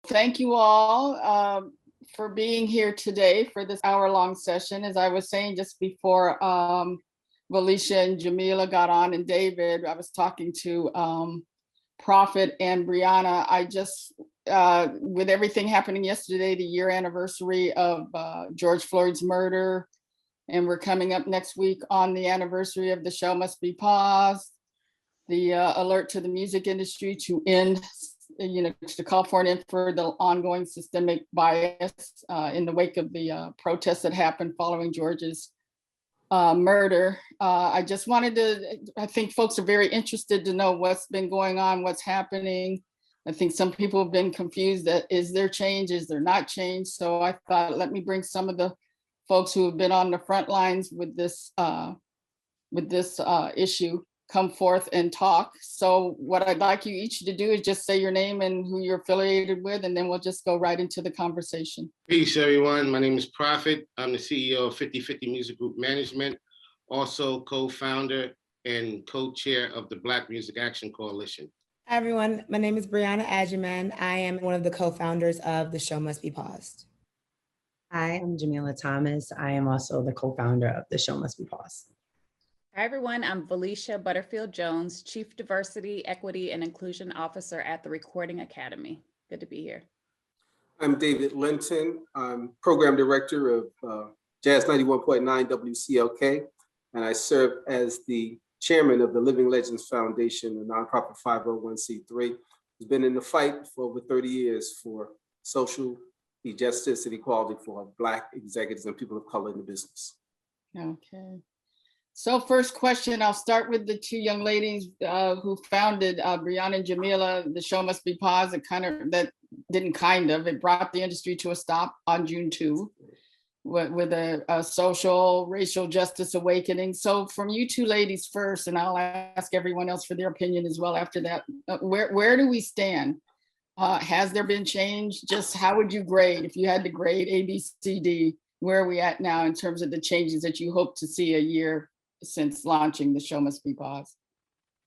thank you all for being here today for this hour-long session. As I was saying just before Valisha and Jamila got on and David, I was talking to Prophet and Brianna. I just, with everything happening yesterday, the year anniversary of George Floyd's murder, and we're coming up next week on the anniversary of The Show Must Be Paused, the alert to the music industry to end, to call for an end for the ongoing systemic bias in the wake of the protests that happened following George's murder. I just wanted to, I think folks are very interested to know what's been going on, what's happening. I think some people have been confused that is there change, is there not change? So I thought, let me bring some of the folks who have been on the front lines with this issue come forth and talk. So what I'd like you each to do is just say your name and who you're affiliated with, and then we'll just go right into the conversation. Peace, everyone. My name is Prophet. I'm the CEO of 50/50 Music Group Management, also co-founder and co-chair of the Black Music Action Coalition. Hi, everyone. My name is Brianna Adjaman. I am one of the co-founders of The Show Must Be Paused. Hi, I'm Jamila Thomas. I am also the co-founder of The Show Must Be Paused. Hi, everyone. I'm Valisha Butterfield-Jones, Chief Diversity, Equity, and Inclusion Officer at the Recording Academy. Good to be here. I'm David Linton. I'm Program Director of Jazz 91.9 WCLK, and I serve as the Chairman of the Living Legends Foundation, a nonprofit 501c3. Who's been in the fight for over 30 years for social justice and equality for Black executives and people of color in the business. Okay. So first question, I'll start with the two young ladies who founded Brianna and Jamila. The Show Must Be Paused. It brought the industry to a stop on June 2 with a social racial justice awakening. So from you two ladies first, and I'll ask everyone else for their opinion as well after that, where do we stand? Has there been change? Just how would you grade, if you had to grade A, B, C, D, where are we at now in terms of the changes that you hope to see a year since launching The Show Must Be Paused?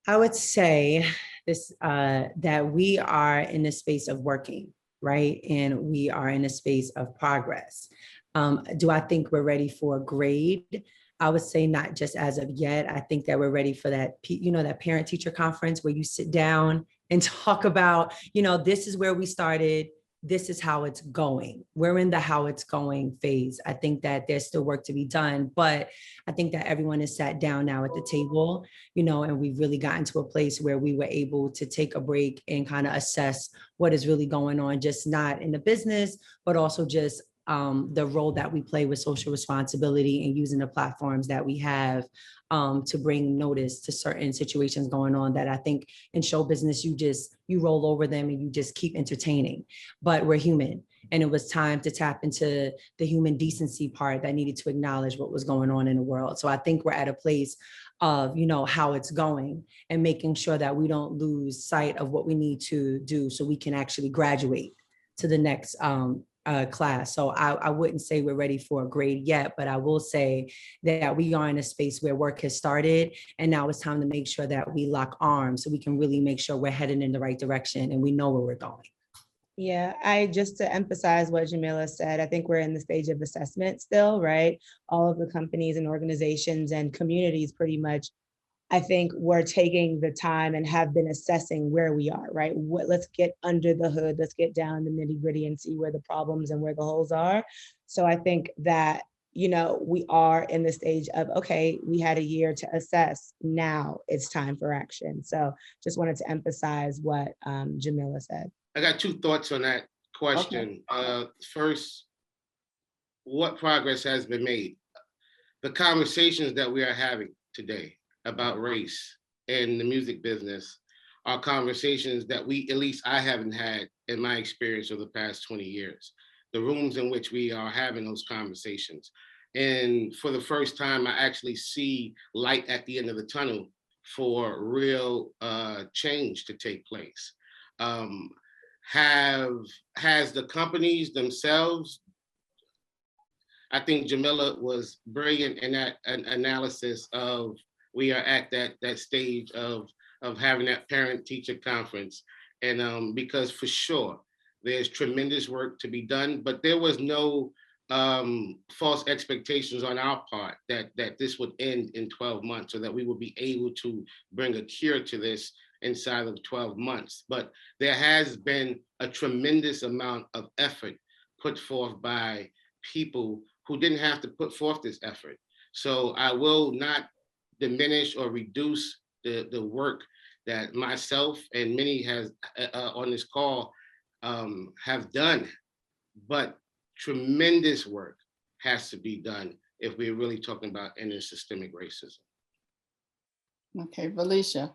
I would say this, that we are in a space of working, right? And we are in a space of progress. Do I think we're ready for a grade? I would say not just as of yet. I think that we're ready for that, that parent-teacher conference where you sit down and talk about, this is where we started. This is how it's going. We're in the how it's going phase. I think that there's still work to be done, but I think that everyone is sat down now at the table, and we've really gotten to a place where we were able to take a break and kind of assess what is really going on, just not in the business, but also just the role that we play with social responsibility and using the platforms that we have to bring notice to certain situations going on that I think in show business, you roll over them and you just keep entertaining, but we're human. And it was time to tap into the human decency part that needed to acknowledge what was going on in the world. So I think we're at a place of, how it's going and making sure that we don't lose sight of what we need to do so we can actually graduate to the next class. So I wouldn't say we're ready for a grade yet, but I will say that we are in a space where work has started, and now it's time to make sure that we lock arms so we can really make sure we're heading in the right direction and we know where we're going. Yeah, just to emphasize what Jamila said, I think we're in the stage of assessment still, right? All of the companies and organizations and communities pretty much, I think we're taking the time and have been assessing where we are, right? Let's get under the hood, let's get down the nitty gritty and see where the problems and where the holes are. So I think that, we are in the stage of, okay, we had a year to assess, now it's time for action. So just wanted to emphasize what Jamila said. I got two thoughts on that question. Okay. First, what progress has been made? The conversations that we are having today about race in the music business are conversations that at least I haven't had in my experience over the past 20 years. The rooms in which we are having those conversations. And for the first time, I actually see light at the end of the tunnel for real change to take place. Has the companies themselves, I think Jamila was brilliant in that analysis of we are at that stage of having that parent-teacher conference. And because for sure, There's tremendous work to be done, but there was no false expectations on our part that this would end in 12 months or that we would be able to bring a cure to this inside of 12 months. But there has been a tremendous amount of effort put forth by people who didn't have to put forth this effort. So I will not diminish or reduce the work that myself and many has on this call have done, but tremendous work has to be done if we're really talking about ending systemic racism. Okay, Felicia.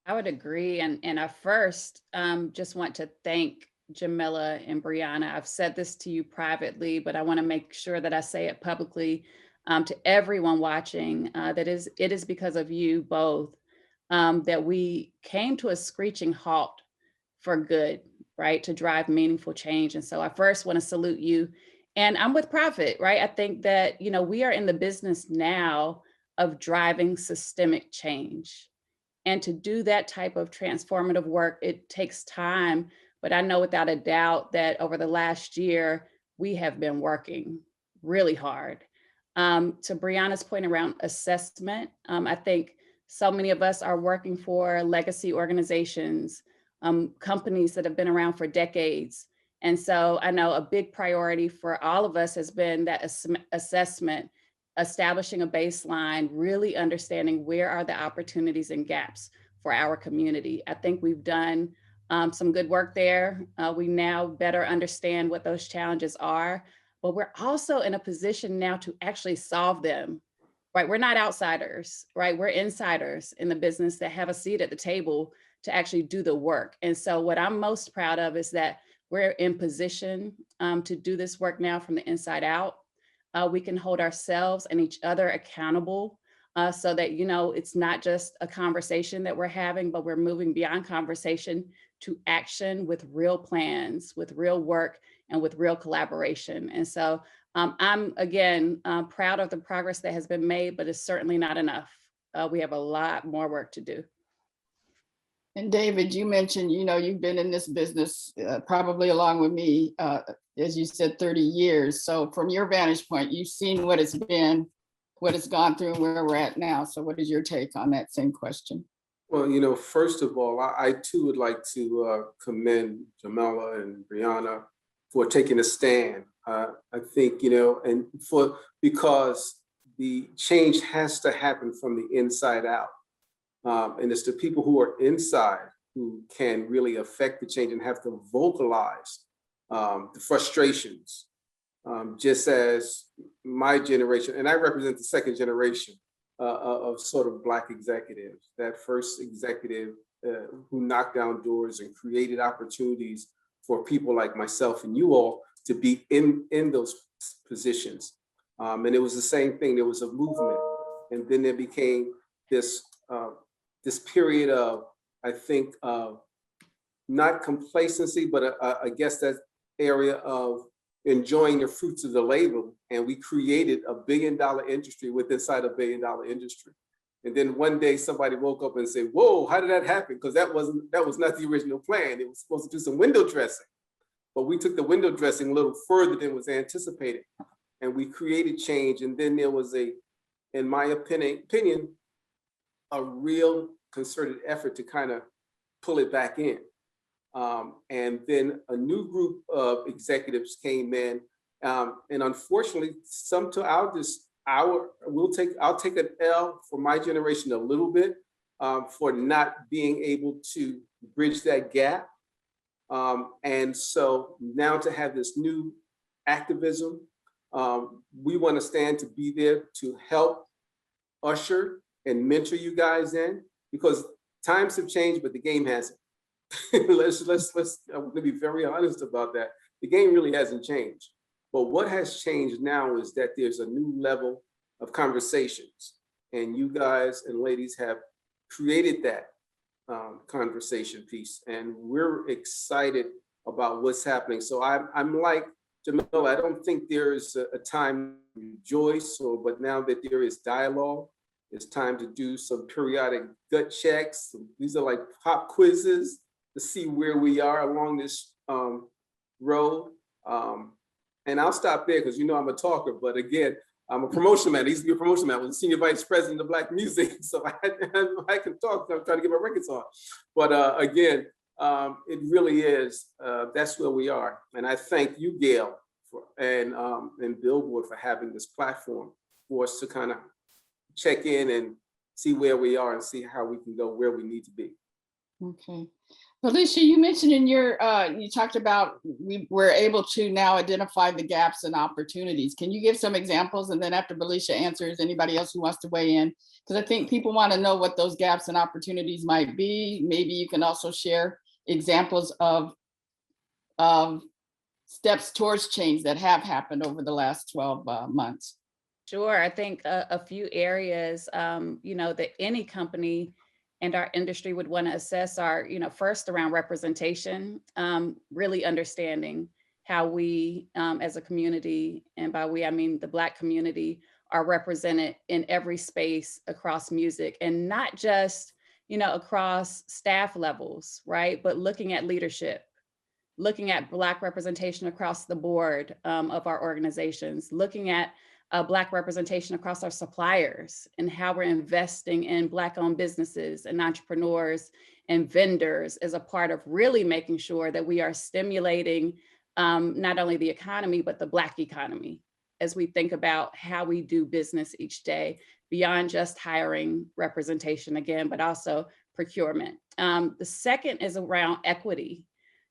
I would agree. And I first just want to thank Jamila and Brianna. I've said this to you privately, but I want to make sure that I say it publicly to everyone watching, that it is because of you both that we came to a screeching halt for good, right? To drive meaningful change. And so I first want to salute you. And I'm with Prophet, right? I think that, you know, we are in the business now of driving systemic change. And to do that type of transformative work, it takes time. But I know without a doubt that over the last year, we have been working really hard. To Brianna's point around assessment, I think so many of us are working for legacy organizations, companies that have been around for decades. And so I know a big priority for all of us has been that assessment, establishing a baseline, really understanding where are the opportunities and gaps for our community. I think we've done some good work there. We now better understand what those challenges are, but we're also in a position now to actually solve them, right? We're not outsiders, right? We're insiders in the business that have a seat at the table to actually do the work. And so what I'm most proud of is that we're in position to do this work now from the inside out. We can hold ourselves and each other accountable so that, you know, it's not just a conversation that we're having, but we're moving beyond conversation to action with real plans, with real work, and with real collaboration. And so I'm, again, proud of the progress that has been made, but it's certainly not enough. We have a lot more work to do. And David, you mentioned, you know, you've been in this business probably along with me, as you said, 30 years. So from your vantage point, you've seen what it's been, what it's gone through, and where we're at now. So what is your take on that same question? Well, you know, first of all, I too would like to commend Jamila and Brianna for taking a stand. I think, you know, and because the change has to happen from the inside out. And it's the people who are inside who can really affect the change and have to vocalize the frustrations. Just as my generation, and I represent the second generation of sort of Black executives, that first executive who knocked down doors and created opportunities for people like myself and you all to be in those positions. And it was the same thing. There was a movement, and then there became this period of, I think, not complacency, but I guess that area of enjoying the fruits of the labor. And we created a $1 billion industry inside a $1 billion industry. And then one day somebody woke up and said, whoa, how did that happen? Because that was not the original plan. It was supposed to do some window dressing. But we took the window dressing a little further than was anticipated. And we created change. And then there was in my opinion, a real concerted effort to kind of pull it back in. And then a new group of executives came in. And unfortunately, I'll take an L for my generation a little bit for not being able to bridge that gap. And so now to have this new activism, we want to stand to be there to help usher and mentor you guys in, because times have changed, but the game hasn't. let's I'm going to be very honest about that. The game really hasn't changed. But what has changed now is that there's a new level of conversations, and you guys and ladies have created that conversation piece, and we're excited about what's happening. So I'm like Jamila, I don't think there is a time to rejoice, but now that there is dialogue, it's time to do some periodic gut checks. These are like pop quizzes to see where we are along this road. And I'll stop there because I'm a talker, but again, I'm a promotion man. I used to be a promotion man. I was the senior vice president of Black music, so I can talk. I'm trying to get my records on. But again, it really is. That's where we are, and I thank you, Gail, and Billboard for having this platform for us to kind of check in and see where we are and see how we can go where we need to be. Okay. Felicia, you mentioned in your, you talked about we're able to now identify the gaps and opportunities. Can you give some examples? And then after Felicia answers, anybody else who wants to weigh in? Because I think people want to know what those gaps and opportunities might be. Maybe you can also share examples of steps towards change that have happened over the last 12 months. Sure. I think a few areas, that any company and our industry would want to assess are, first around representation, really understanding how we as a community, and by we, I mean the Black community, are represented in every space across music, and not just, across staff levels, right? But looking at leadership, looking at Black representation across the board of our organizations, looking at Black representation across our suppliers and how we're investing in Black-owned businesses and entrepreneurs and vendors as a part of really making sure that we are stimulating not only the economy, but the Black economy as we think about how we do business each day, beyond just hiring representation again, but also procurement. The second is around equity.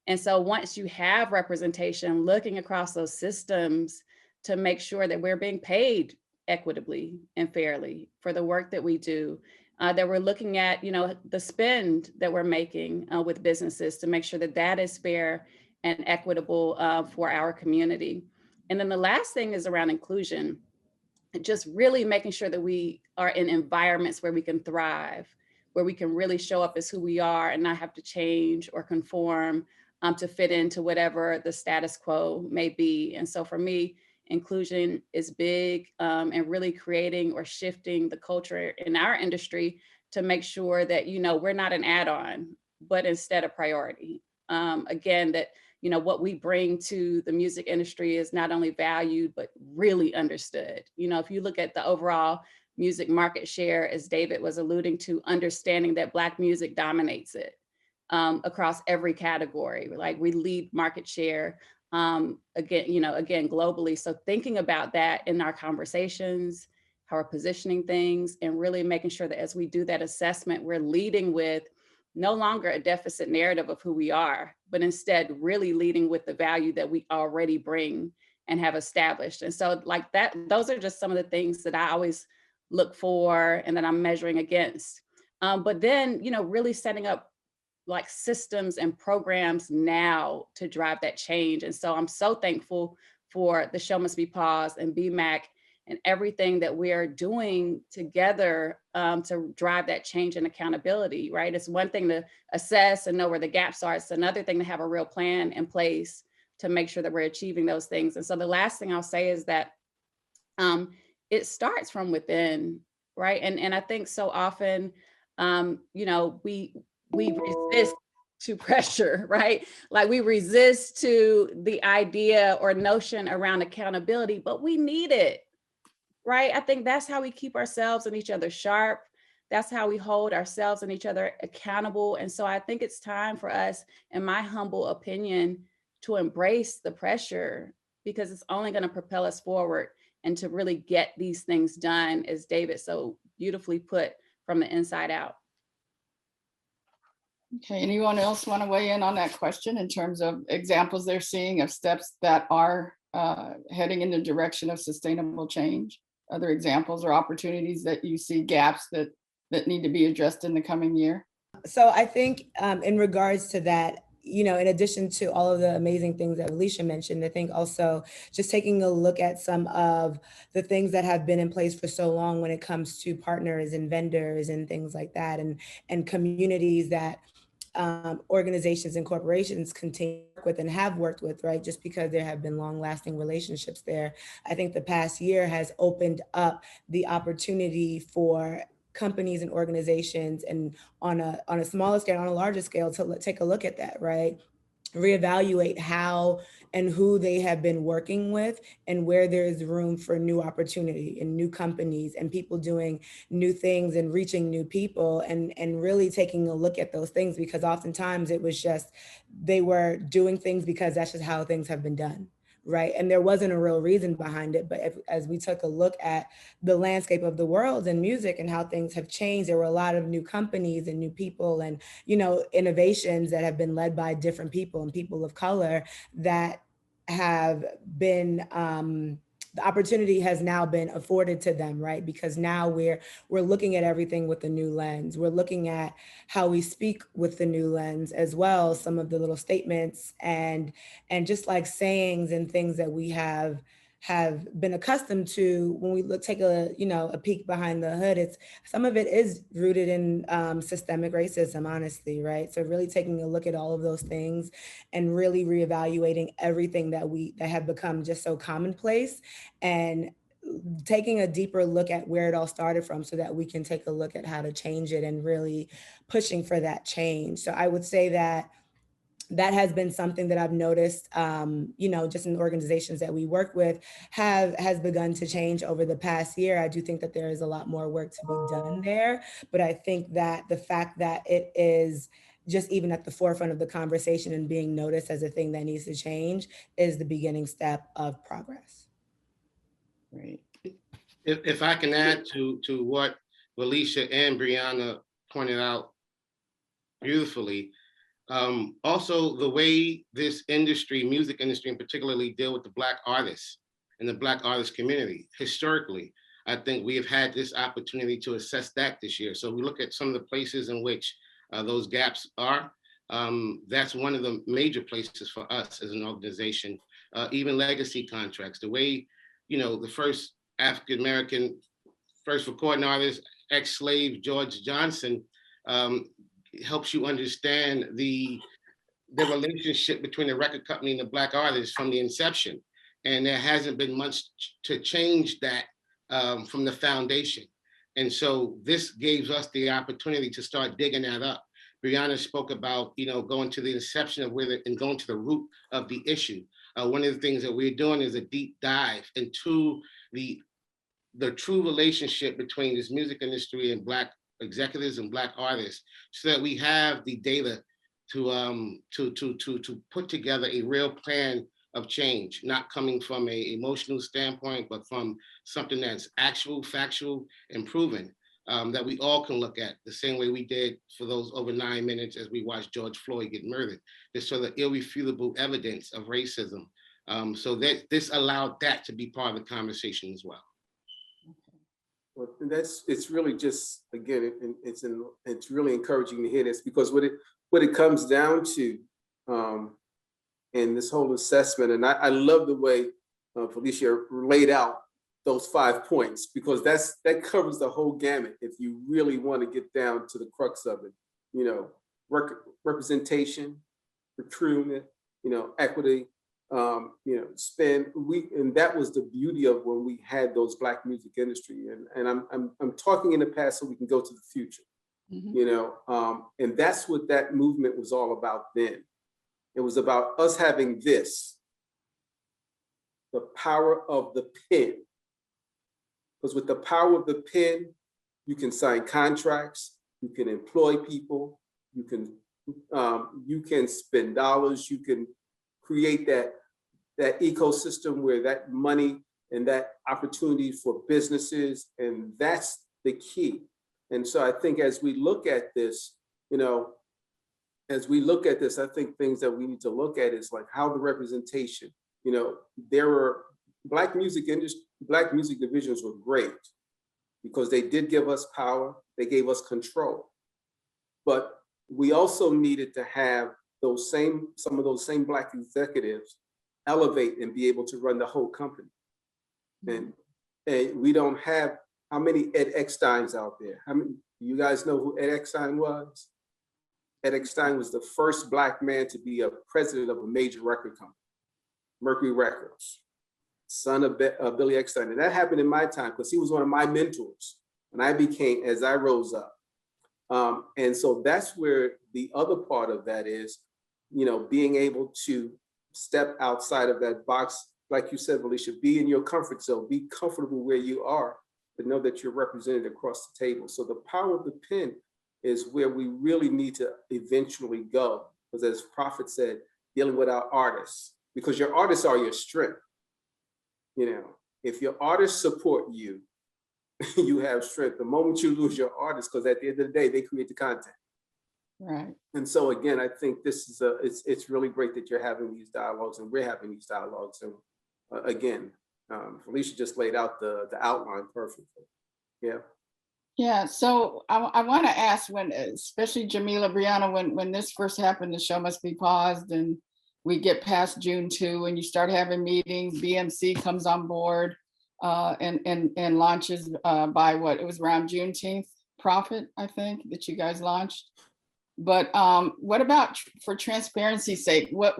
And so once you have representation, looking across those systems to make sure that we're being paid equitably and fairly for the work that we do, that we're looking at, the spend that we're making with businesses to make sure that that is fair and equitable for our community. And then the last thing is around inclusion, just really making sure that we are in environments where we can thrive, where we can really show up as who we are and not have to change or conform to fit into whatever the status quo may be. And so for me, inclusion is big, and really creating or shifting the culture in our industry to make sure that, we're not an add-on, but instead a priority. Again, that, what we bring to the music industry is not only valued, but really understood. If you look at the overall music market share, as David was alluding to, understanding that Black music dominates it across every category. Like, we lead market share again, globally. So thinking about that in our conversations, how we're positioning things, and really making sure that as we do that assessment, we're leading with no longer a deficit narrative of who we are, but instead really leading with the value that we already bring and have established. And so like that, those are just some of the things that I always look for and that I'm measuring against. But then, really setting up like systems and programs now to drive that change. And so I'm so thankful for the Show Must Be Paused and BMAC and everything that we are doing together to drive that change and accountability, right? It's one thing to assess and know where the gaps are. It's another thing to have a real plan in place to make sure that we're achieving those things. And so the last thing I'll say is that it starts from within, right? And I think so often, we resist to pressure, right? Like, we resist to the idea or notion around accountability, but we need it, right? I think that's how we keep ourselves and each other sharp. That's how we hold ourselves and each other accountable. And so I think it's time for us, in my humble opinion, to embrace the pressure, because it's only going to propel us forward and to really get these things done, as David so beautifully put, from the inside out. Okay, anyone else want to weigh in on that question in terms of examples they're seeing of steps that are heading in the direction of sustainable change? Other examples or opportunities that you see, gaps that need to be addressed in the coming year? So I think in regards to that, in addition to all of the amazing things that Alicia mentioned, I think also just taking a look at some of the things that have been in place for so long when it comes to partners and vendors and things like that, and communities that organizations and corporations continue to work with and have worked with, right? Just because there have been long-lasting relationships there. I think the past year has opened up the opportunity for companies and organizations, and on a smaller scale, on a larger scale, to take a look at that, right? Reevaluate how and who they have been working with, and where there is room for new opportunity and new companies and people doing new things and reaching new people, and really taking a look at those things, because oftentimes it was just they were doing things because that's just how things have been done. Right. And there wasn't a real reason behind it. But as we took a look at the landscape of the world and music and how things have changed, there were a lot of new companies and new people and, innovations that have been led by different people and people of color that have been, the opportunity has now been afforded to them, right? Because now we're looking at everything with a new lens. We're looking at how we speak with the new lens as well. Some of the little statements and just like sayings and things that we have been accustomed to. When we take a peek behind the hood, it's some of it is rooted in systemic racism, honestly, right? So really taking a look at all of those things and really reevaluating everything that have become just so commonplace, and taking a deeper look at where it all started from, so that we can take a look at how to change it and really pushing for that change. So I would say that has been something that I've noticed, just in the organizations that we work with, has begun to change over the past year. I do think that there is a lot more work to be done there, but I think that the fact that it is just even at the forefront of the conversation and being noticed as a thing that needs to change is the beginning step of progress. Great. If I can add to what Felicia and Brianna pointed out beautifully, also the way this industry, music industry in particularly, deal with the Black artists and the Black artist community. Historically, I think we have had this opportunity to assess that this year. So we look at some of the places in which those gaps are. That's one of the major places for us as an organization. Even legacy contracts, the way, the first African-American first recording artist, ex-slave George Johnson, helps you understand the relationship between the record company and the Black artist from the inception. And there hasn't been much to change that from the foundation. And so this gives us the opportunity to start digging that up. Brianna spoke about, going to the inception of and going to the root of the issue. One of the things that we're doing is a deep dive into the true relationship between this music industry and Black executives and Black artists, so that we have the data to put together a real plan of change, not coming from an emotional standpoint, but from something that's actual, factual, and proven, that we all can look at the same way we did for those over 9 minutes as we watched George Floyd get murdered. This sort of irrefutable evidence of racism. So that this allowed that to be part of the conversation as well. Well, it's really just, again, it's really encouraging to hear this, because what it comes down to in this whole assessment, and I love the way Felicia laid out those 5 points, because that covers the whole gamut. If you really want to get down to the crux of it, representation, recruitment, equity, spend. And that was the beauty of when we had those Black music industry. And I'm talking in the past so we can go to the future. Mm-hmm. And that's what that movement was all about then. It was about us having the power of the pen. Because with the power of the pen, you can sign contracts, you can employ people, you can spend dollars, you can create that ecosystem where that money and that opportunity for businesses, and that's the key. And so I think as we look at this, I think things that we need to look at is like how the representation, there were Black music divisions were great because they did give us power, they gave us control. But we also needed to have some of those same Black executives elevate and be able to run the whole company. And we don't have, how many Ed Ecksteins out there? How many, you guys know who Ed Eckstein was? Ed Eckstein was the first Black man to be a president of a major record company, Mercury Records, son of Billy Eckstein. And that happened in my time because he was one of my mentors. and I became, as I rose up. And so that's where the other part of that is, being able to step outside of that box, like you said, Alicia, be in your comfort zone, be comfortable where you are, but know that you're represented across the table. So the power of the pen is where we really need to eventually go. Because as Prophet said, dealing with our artists, because your artists are your strength. If your artists support you, you have strength. The moment you lose your artists, because at the end of the day, they create the content. Right. And so again, I think this is it's really great that you're having these dialogues and we're having these dialogues. And again, Felicia just laid out the outline perfectly. Yeah. Yeah, so I want to ask, when, especially Jamila, Brianna, when this first happened, the show must be paused and we get past June 2 and you start having meetings, BMC comes on board and launches by what, it was around Juneteenth, Prophet, I think, that you guys launched. But what about, for transparency's sake, what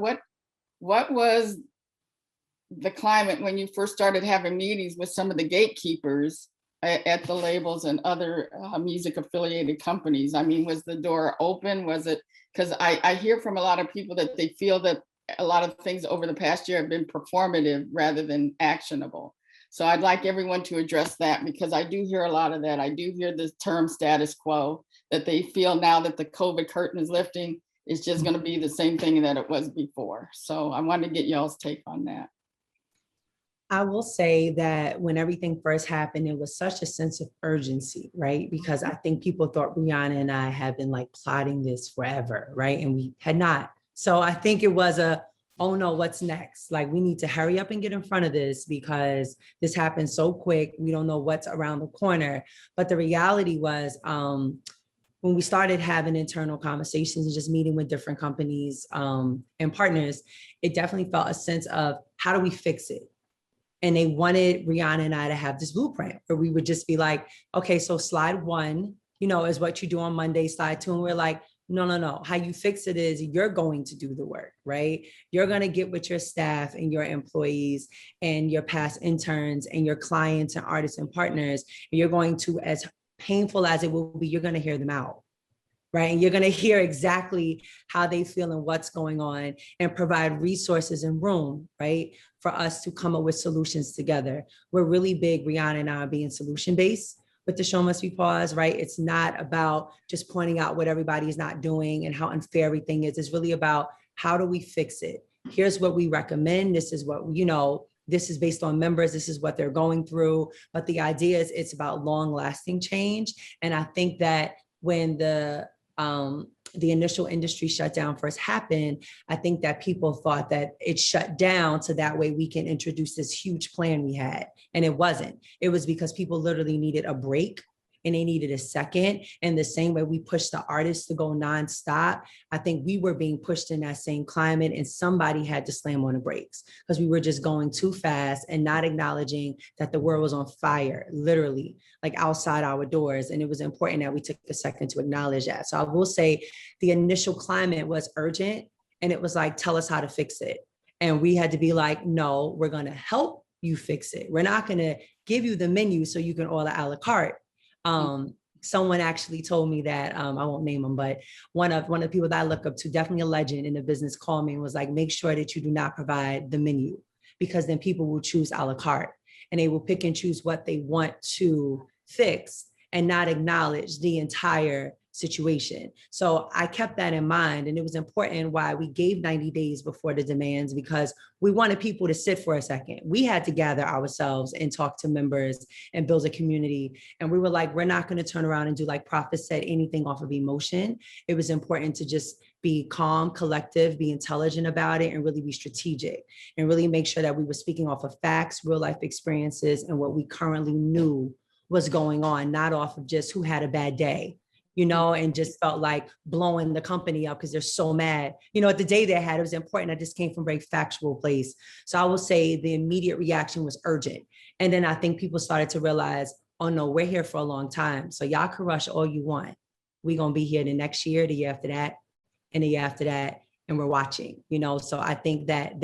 was the climate when you first started having meetings with some of the gatekeepers at the labels and other music affiliated companies? I mean, was the door open? Was it, because I hear from a lot of people that they feel that a lot of things over the past year have been performative rather than actionable. So I'd like everyone to address that, because I do hear a lot of that. I do hear the term status quo, that they feel now that the COVID curtain is lifting, it's just going to be the same thing that it was before. So I wanted to get y'all's take on that. I will say that when everything first happened, it was such a sense of urgency, right? Because I think people thought Brianna and I had been like plotting this forever, right? And we had not. So I think it was oh no, what's next? Like, we need to hurry up and get in front of this because this happened so quick. We don't know what's around the corner. But the reality was, when we started having internal conversations and just meeting with different companies and partners, it definitely felt a sense of, how do we fix it? And they wanted Rihanna and I to have this blueprint where we would just be like, okay, so slide 1, is what you do on Monday, slide 2. And we're like, no. How you fix it is you're going to do the work, right? You're going to get with your staff and your employees and your past interns and your clients and artists and partners. And you're going to, as painful as it will be, you're going to hear them out. Right. And you're going to hear exactly how they feel and what's going on, and provide resources and room, right, for us to come up with solutions together. We're really big, Rihanna and I, are being solution based with the show must be paused, right? It's not about just pointing out what everybody is not doing and how unfair everything is. It's really about, how do we fix it? Here's what we recommend. This is what, this is based on members. This is what they're going through. But the idea is it's about long lasting change. And I think that when the initial industry shutdown first happened, I think that people thought that it shut down so that way we can introduce this huge plan we had. And it wasn't. It was because people literally needed a break and they needed a second. And the same way we pushed the artists to go nonstop, I think we were being pushed in that same climate, and somebody had to slam on the brakes because we were just going too fast and not acknowledging that the world was on fire, literally, like outside our doors. And it was important that we took a second to acknowledge that. So I will say the initial climate was urgent, and it was like, tell us how to fix it. And we had to be like, no, we're going to help you fix it. We're not going to give you the menu so you can order a la carte. Someone actually told me that, I won't name them, but one of the people that I look up to, definitely a legend in the business, called me and was like, make sure that you do not provide the menu, because then people will choose a la carte and they will pick and choose what they want to fix and not acknowledge the entire situation. So I kept that in mind, and it was important why we gave 90 days before the demands, because we wanted people to sit for a second. We had to gather ourselves and talk to members and build a community. And we were like, we're not going to turn around and do, like Prophet said, anything off of emotion. It was important to just be calm, collective, be intelligent about it, and really be strategic, and really make sure that we were speaking off of facts, real life experiences, and what we currently knew was going on, not off of just who had a bad day, and just felt like blowing the company up because they're so mad. At the day they had, it was important. I just came from a very factual place. So I will say the immediate reaction was urgent. And then I think people started to realize, oh no, we're here for a long time. So y'all can rush all you want. We're going to be here the next year, the year after that, and the year after that. And we're watching, so I think that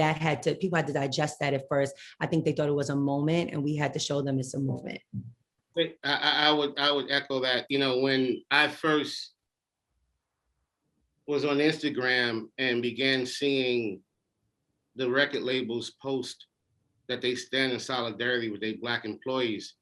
people had to digest that at first. I think they thought it was a moment, and we had to show them it's a movement. I would echo that. You know, when I first was on Instagram and began seeing the record labels post that they stand in solidarity with their Black employees,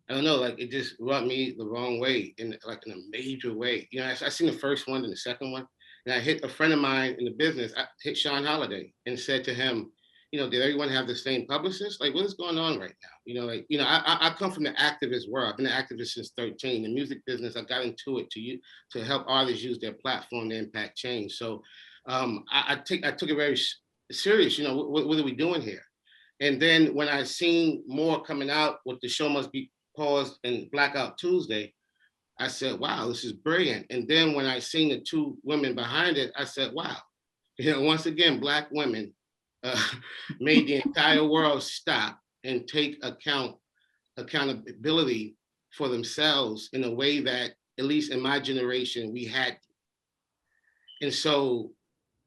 I don't know, like it just rubbed me the wrong way, in like in a major way. You know, I seen the first one and the second one, and I hit a friend of mine in the business. I hit Sean Holiday and said to him, you know, did everyone have the same publicist? Like, what is going on right now? You know, like, you know, I come from the activist world. I've been an activist since 13. The music business, I got into it to help artists use their platform to impact change. So I took it very serious. You know, what are we doing here? And then when I seen more coming out with the show must be paused and Blackout Tuesday, I said, wow, this is brilliant. And then when I seen the two women behind it, I said, wow, you know, once again, Black women made the entire world stop and take accountability for themselves in a way that, at least in my generation, we had. And so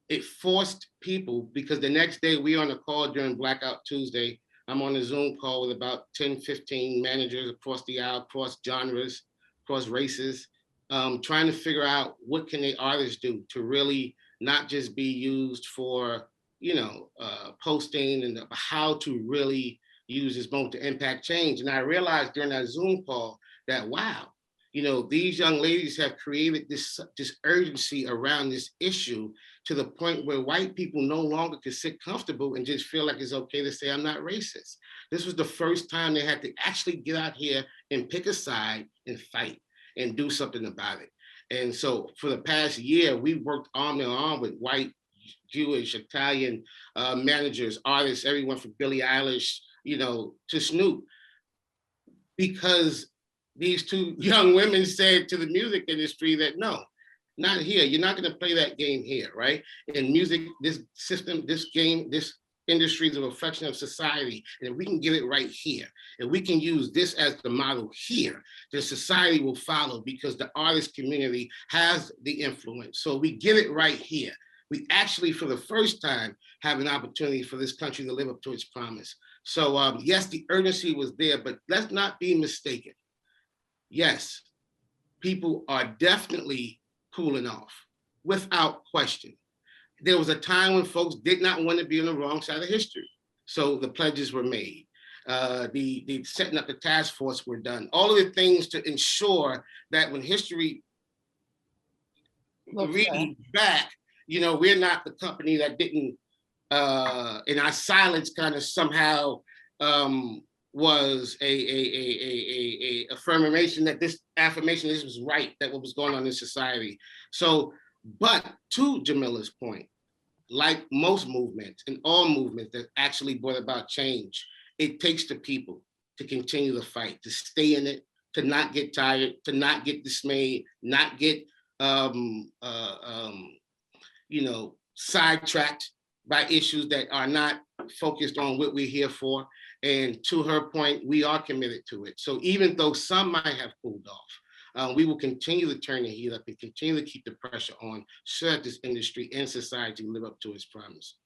it forced people, because the next day we on a call during Blackout Tuesday, I'm on a Zoom call with about 10, 15 managers across the aisle, across genres, across races, trying to figure out what can the artists do to really not just be used for, you know, posting, and how to really use this moment to impact change. And I realized during that Zoom call that, wow, you know, these young ladies have created this urgency around this issue to the point where white people no longer can sit comfortable and just feel like it's okay to say, I'm not racist. This was the first time they had to actually get out here and pick a side and fight and do something about it. And so for the past year, we worked arm in arm with white, Jewish, Italian managers, artists, everyone from Billie Eilish, you know, to Snoop, because these two young women said to the music industry that, no, not here. You're not going to play that game here, right? In music, this system, this game, this industry is a reflection of society. And if we can get it right here, and we can use this as the model here, then society will follow, because the artist community has the influence. So we get it right here. We actually, for the first time, have an opportunity for this country to live up to its promise. So yes, the urgency was there, but let's not be mistaken. Yes, people are definitely cooling off, without question. There was a time when folks did not want to be on the wrong side of history. So the pledges were made. The setting up the task force were done. All of the things to ensure that when history reads back, you know, we're not the company that didn't, in our silence, kind of somehow was a affirmation that this was right, that what was going on in society. So, but to Jamila's point, like most movements and all movements that actually brought about change, it takes the people to continue the fight, to stay in it, to not get tired, to not get dismayed, not get you know, sidetracked by issues that are not focused on what we're here for. And to her point, we are committed to it. So even though some might have cooled off, we will continue to turn the heat up and continue to keep the pressure on, so that this industry and society live up to its promise.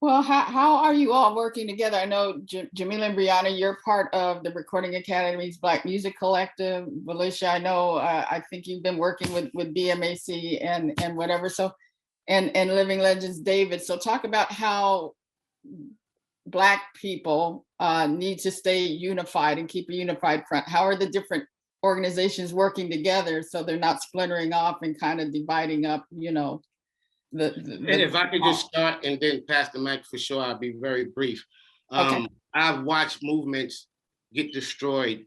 Well, how are you all working together? I know Jamila and Brianna, you're part of the Recording Academy's Black Music Collective. Alicia, I know, I think you've been working with BMAC and whatever. So, and Living Legends, David. So talk about how Black people need to stay unified and keep a unified front. How are the different organizations working together so they're not splintering off and kind of dividing up, you know? And if I could just start and then pass the mic, for sure, I'll be very brief. Okay. I've watched movements get destroyed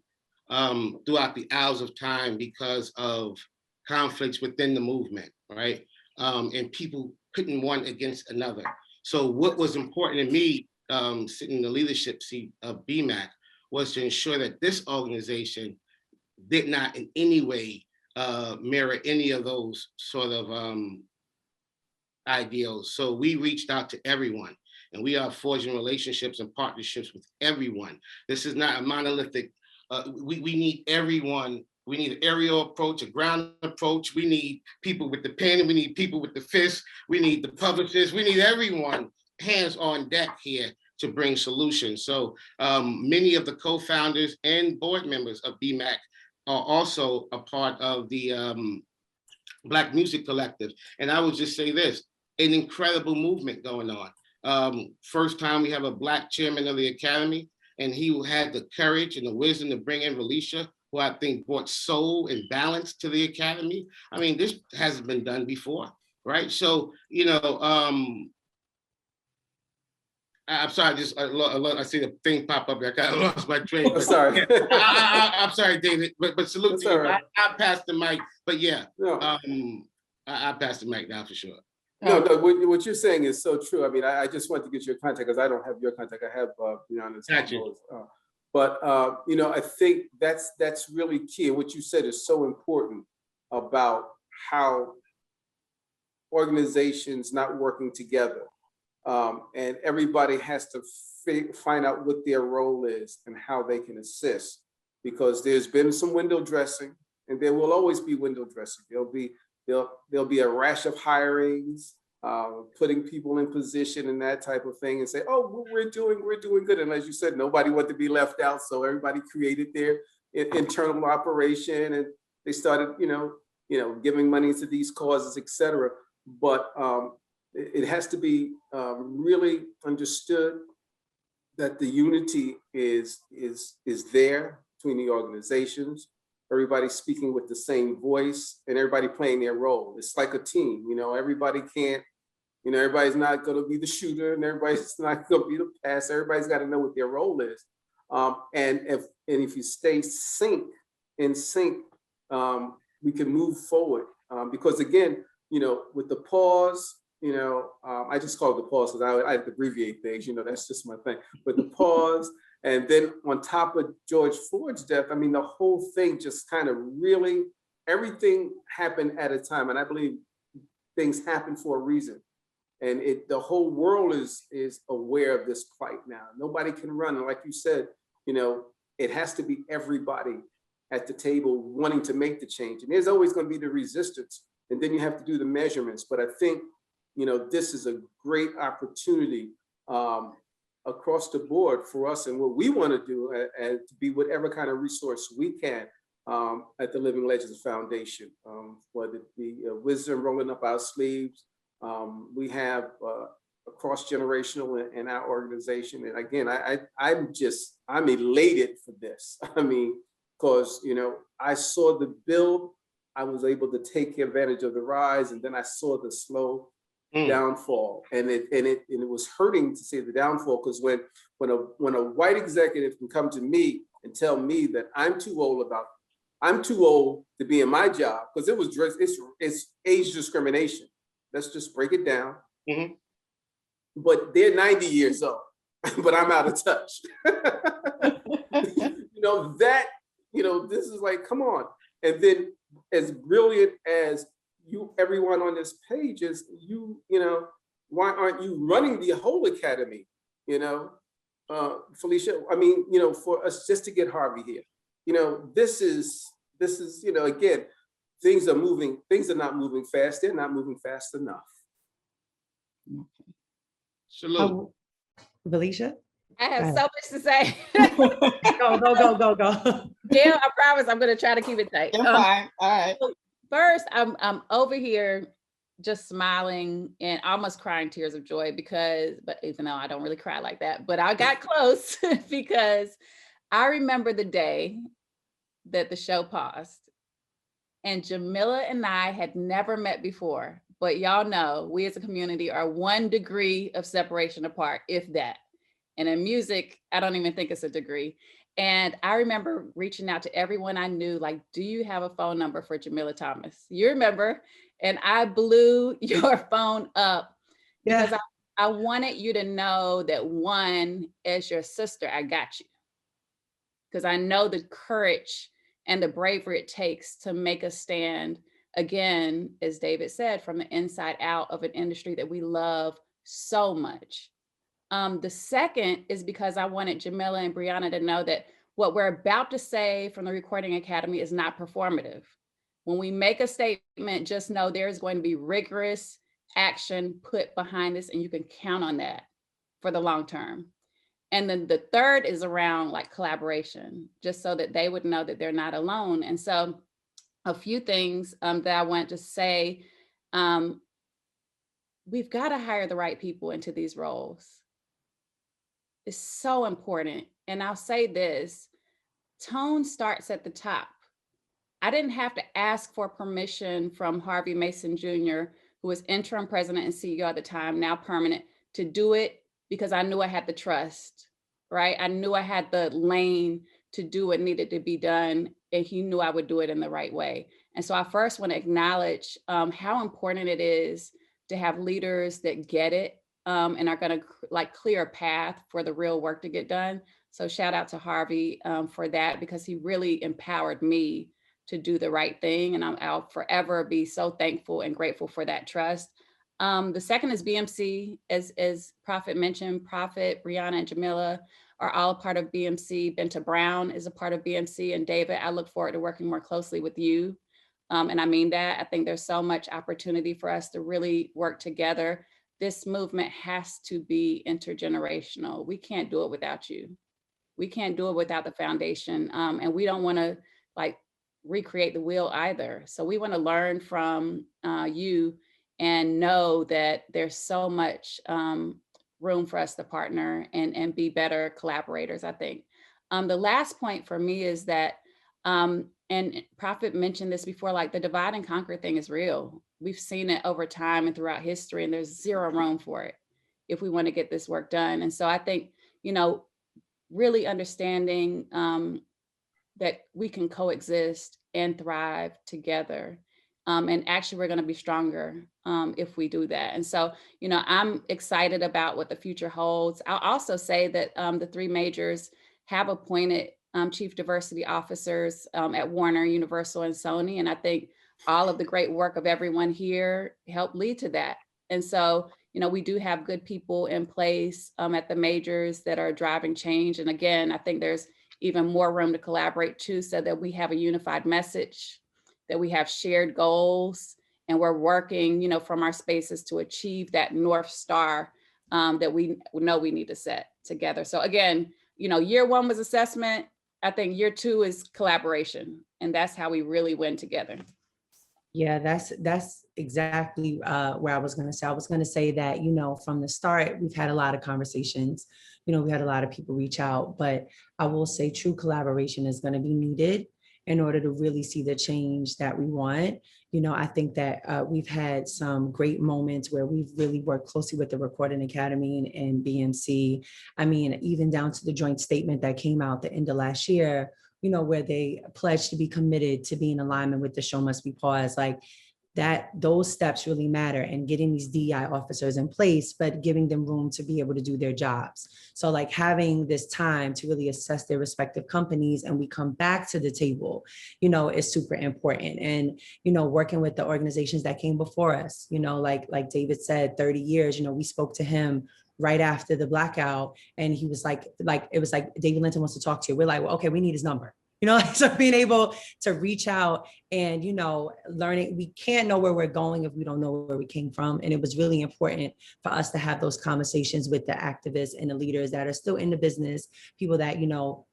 throughout the hours of time because of conflicts within the movement, right? And people pitting one against another. So what was important to me, sitting in the leadership seat of BMAC, was to ensure that this organization did not in any way mirror any of those sort of ideals. So we reached out to everyone, and we are forging relationships and partnerships with everyone. This is not a monolithic, we need everyone. We need an aerial approach, a ground approach. We need people with the pen, we need people with the fist, we need the publicists, we need everyone hands on deck here to bring solutions. So many of the co-founders and board members of BMAC are also a part of the Black Music Collective. And I would just say this, an incredible movement going on. First time we have a Black chairman of the Academy, and he had the courage and the wisdom to bring in Felicia, who I think brought soul and balance to the Academy. I mean, this hasn't been done before, right? So, you know, I'm sorry, I see the thing pop up. I kind of lost my train. I'm sorry. I'm sorry, David, but salute That's to you. all right. I'll pass the mic, but yeah, No. I'll pass the mic now for sure. No, what you're saying is so true. I mean, I just want to get your contact because I don't have your contact. I have Brianna's. Gotcha. But you know, I think that's really key. And what you said is so important about how organizations not working together, and everybody has to find out what their role is and how they can assist. Because there's been some window dressing, and there will always be window dressing. There'll be a rash of hirings, putting people in position and that type of thing, and say, oh, we're doing good. And as you said, nobody wanted to be left out, so everybody created their internal operation, and they started, you know, giving money to these causes, etc. But it has to be really understood that the unity is there between the organizations. Everybody speaking with the same voice and everybody playing their role. It's like a team, you know, everybody can't, you know, everybody's not going to be the shooter and everybody's not going to be the passer. Everybody's got to know what their role is. And if you stay in sync, we can move forward. Because again, you know, with the pause, you know, I just call it the pause because I abbreviate things, you know, that's just my thing. But the pause, and then on top of George Floyd's death, I mean, the whole thing just kind of really, everything happened at a time. And I believe things happen for a reason. And the whole world is aware of this plight now. Nobody can run. And like you said, you know, it has to be everybody at the table wanting to make the change. And there's always going to be the resistance. And then you have to do the measurements. But I think, you know, this is a great opportunity across the board for us, and what we want to do to be whatever kind of resource we can at the Living Legends Foundation, whether it be wisdom rolling up our sleeves. We have a cross-generational in our organization. And again, I'm elated for this. I mean, because, you know, I saw the build, I was able to take advantage of the rise, and then I saw the slow downfall, and it was hurting to see the downfall, because when a white executive can come to me and tell me that I'm too old to be in my job, because it's age discrimination. Let's just break it down. Mm-hmm. But they're 90 years old, but I'm out of touch. This is like, come on. And then as brilliant as everyone on this page is, you know, why aren't you running the whole academy? You know, Felicia, I mean, you know, for us just to get Harvey here, you know, this is, you know, again, things are not moving fast. They're not moving fast enough. Salute. Felicia? I have so much to say. Go. Yeah, I promise I'm going to try to keep it tight. You're fine. All right. First, I'm over here just smiling and almost crying tears of joy but even though I don't really cry like that, but I got close because I remember the day that the show paused, and Jamila and I had never met before, but y'all know we as a community are 1 degree of separation apart, if that. And in music, I don't even think it's a degree. And I remember reaching out to everyone I knew, like, do you have a phone number for Jamila Thomas? You remember? And I blew your phone up because I wanted you to know that, one, as your sister, I got you. Because I know the courage and the bravery it takes to make a stand, again, as David said, from the inside out of an industry that we love so much. The second is because I wanted Jamila and Brianna to know that what we're about to say from the Recording Academy is not performative. When we make a statement, just know there's going to be rigorous action put behind this, and you can count on that for the long term. And then the third is around like collaboration, just so that they would know that they're not alone. And so a few things that I want to say, we've got to hire the right people into these roles. It's so important. And I'll say this, tone starts at the top. I didn't have to ask for permission from Harvey Mason Jr., who was interim president and CEO at the time, now permanent, to do it because I knew I had the trust, right? I knew I had the lane to do what needed to be done, and he knew I would do it in the right way. And so I first want to acknowledge how important it is to have leaders that get it and are going to like clear a path for the real work to get done. So shout out to Harvey for that, because he really empowered me to do the right thing. And I'll forever be so thankful and grateful for that trust. The second is BMC, as Prophet mentioned. Prophet, Brianna, and Jamila are all a part of BMC. Benta Brown is a part of BMC. And David, I look forward to working more closely with you. And I mean that. I think there's so much opportunity for us to really work together. This movement has to be intergenerational. We can't do it without you. We can't do it without the foundation. And we don't want to like recreate the wheel either. So we want to learn from you and know that there's so much room for us to partner and be better collaborators, I think. The last point for me is that, and Prophet mentioned this before, like the divide and conquer thing is real. We've seen it over time and throughout history, and there's zero room for it if we want to get this work done. And so I think, you know, really understanding that we can coexist and thrive together. And actually, we're going to be stronger if we do that. And so, you know, I'm excited about what the future holds. I'll also say that the three majors have appointed chief diversity officers at Warner, Universal, and Sony. And I think all of the great work of everyone here helped lead to that. And so, you know, we do have good people in place at the majors that are driving change. And again, I think there's even more room to collaborate too, so that we have a unified message, that we have shared goals, and we're working, you know, from our spaces to achieve that North Star that we know we need to set together. So again, you know, year one was assessment. I think year two is collaboration, and that's how we really win together. Yeah, that's exactly where I was going to say. I was going to say that, you know, from the start, we've had a lot of conversations. You know, we had a lot of people reach out, but I will say true collaboration is going to be needed in order to really see the change that we want. You know, I think that we've had some great moments where we've really worked closely with the Recording Academy and BMC. I mean, even down to the joint statement that came out the end of last year, you know, where they pledged to be committed to be in alignment with the show must be paused. Like that, those steps really matter, and getting these DEI officers in place, but giving them room to be able to do their jobs. So like having this time to really assess their respective companies and we come back to the table, you know, is super important. And, you know, working with the organizations that came before us, you know, like David said, 30 years, you know, we spoke to him right after the blackout, and he was like, it was like, David Linton wants to talk to you. We're like, well, okay, we need his number. You know, so being able to reach out and, you know, learning, we can't know where we're going if we don't know where we came from. And it was really important for us to have those conversations with the activists and the leaders that are still in the business, people that, you know,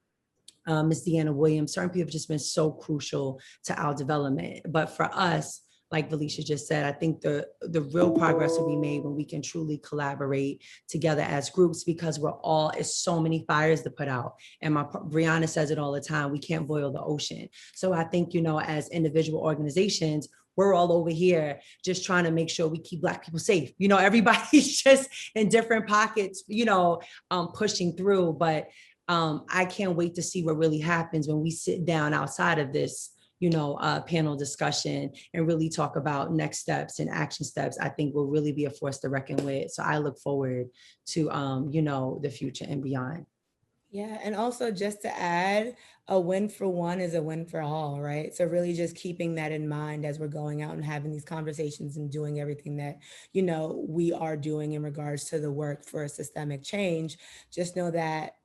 Ms. Deanna Williams, certain people have just been so crucial to our development. But for us, like Felicia just said, I think the real progress will be made when we can truly collaborate together as groups, because we're all, it's so many fires to put out. And Brianna says it all the time, we can't boil the ocean. So I think, you know, as individual organizations, we're all over here just trying to make sure we keep Black people safe. You know, everybody's just in different pockets, you know, pushing through. But I can't wait to see what really happens when we sit down outside of this, you know, panel discussion and really talk about next steps and action steps. I think will really be a force to reckon with. So I look forward to, you know, the future and beyond. Yeah, and also just to add, a win for one is a win for all, right? So really just keeping that in mind as we're going out and having these conversations and doing everything that, you know, we are doing in regards to the work for systemic change. Just know that,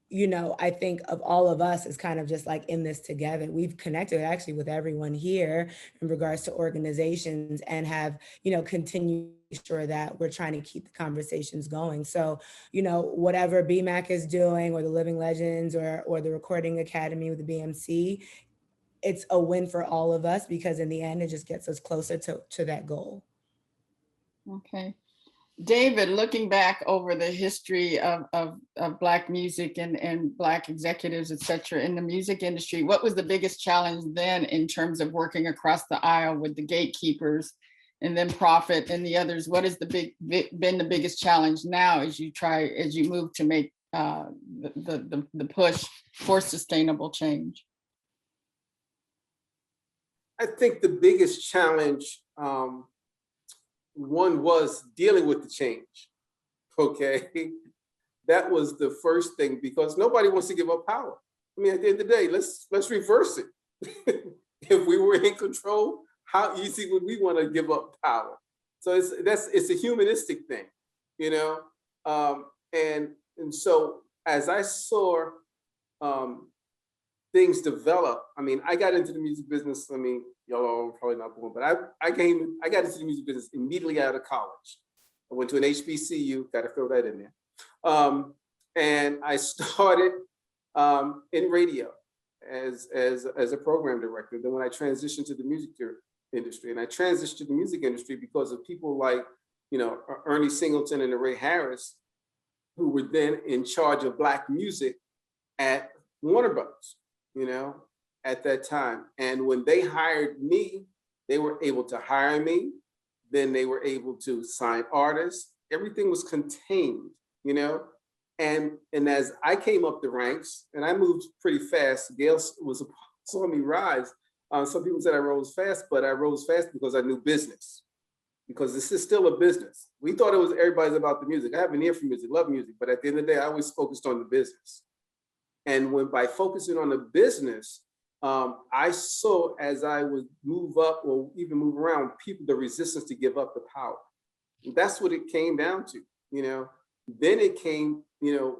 you know, I think of all of us as kind of just like in this together. We've connected actually with everyone here in regards to organizations and have, you know, continued sure that we're trying to keep the conversations going. So, you know, whatever BMAC is doing, or the Living Legends, or the Recording Academy with the BMC, it's a win for all of us, because in the end, it just gets us closer to that goal. Okay. David, looking back over the history of Black music and Black executives, et cetera, in the music industry, what was the biggest challenge then in terms of working across the aisle with the gatekeepers and then Prophet and the others? What has been the biggest challenge now as you move to make the push for sustainable change? I think the biggest challenge, one was dealing with the change, okay? That was the first thing, because nobody wants to give up power. I mean, at the end of the day, let's reverse it. If we were in control, how easy would we want to give up power? So it's a humanistic thing, you know? And so as I saw things develop, I mean, I got into the music business. I mean, y'all are probably not born, but I got into the music business immediately out of college. I went to an HBCU, got to throw that in there. And I started in radio as a program director. Then when I transitioned to the music industry, and I transitioned to the music industry because of people like, you know, Ernie Singleton and Ray Harris, who were then in charge of Black music at Warner Brothers, you know, at that time. And when they hired me, they were able to hire me. Then they were able to sign artists. Everything was contained, you know? And as I came up the ranks, and I moved pretty fast, Gail saw me rise. Some people said I rose fast, but I rose fast because I knew business. Because this is still a business. We thought it was everybody's about the music. I have an ear for music, love music, but at the end of the day, I always focused on the business. And by focusing on the business, I saw, as I would move up or even move around, the resistance to give up the power. And that's what it came down to, you know. Then it came, you know,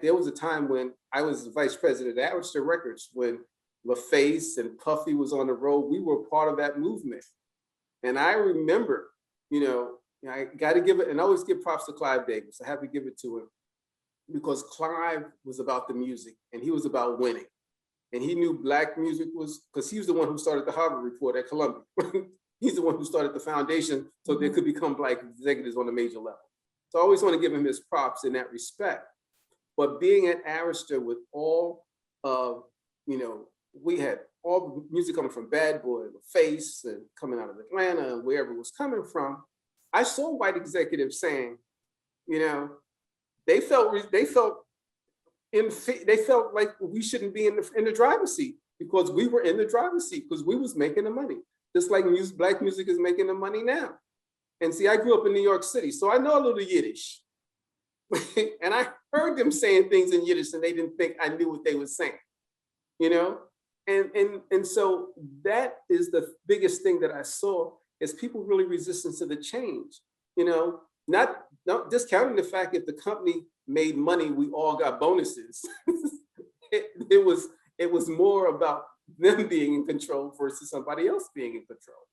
there was a time when I was the vice president at Arista Records, when LaFace and Puffy was on the road. We were part of that movement. And I remember, you know, I got to give it, and I always give props to Clive Davis. I have to give it to him, because Clive was about the music and he was about winning. And he knew Black music was, because he was the one who started the Harvard Report at Columbia. He's the one who started the foundation so there could become Black executives on a major level. So I always want to give him his props in that respect. But being at Arista with all of, you know, we had all the music coming from Bad Boy, LaFace, and coming out of Atlanta, and wherever it was coming from, I saw white executives saying, you know, they felt like we shouldn't be in the driver's seat, because we were in the driver's seat because we was making the money, just like Black music is making the money now. And see, I grew up in New York City, so I know a little Yiddish. And I heard them saying things in Yiddish and they didn't think I knew what they were saying, you know? And so that is the biggest thing that I saw, is people really resistant to the change, you know? Not discounting the fact if the company made money, we all got bonuses. it was more about them being in control versus somebody else being in control.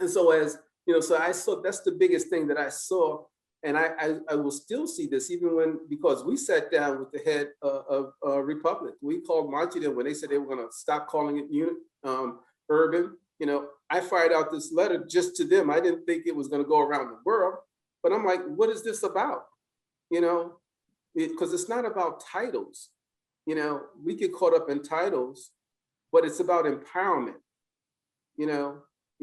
And so as, you know, so I saw, that's the biggest thing that I saw. And I will still see this even because we sat down with the head of Republic. We called Monty them when they said they were gonna stop calling it urban. You know, I fired out this letter just to them. I didn't think it was gonna go around the world, but I'm like, what is this about? You know, because it's not about titles. You know, we get caught up in titles, but it's about empowerment. You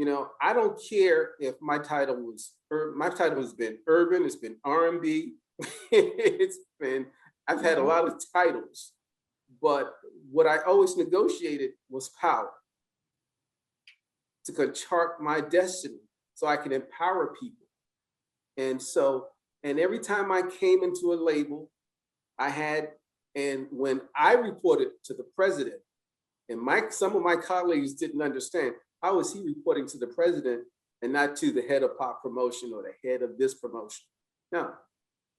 know, I don't care if my title has been urban, it's been R&B, I've had a lot of titles, but what I always negotiated was power, to chart my destiny so I can empower people. And every time I came into a label, and when I reported to the president, and some of my colleagues didn't understand, how is he reporting to the president and not to the head of pop promotion or the head of this promotion? No,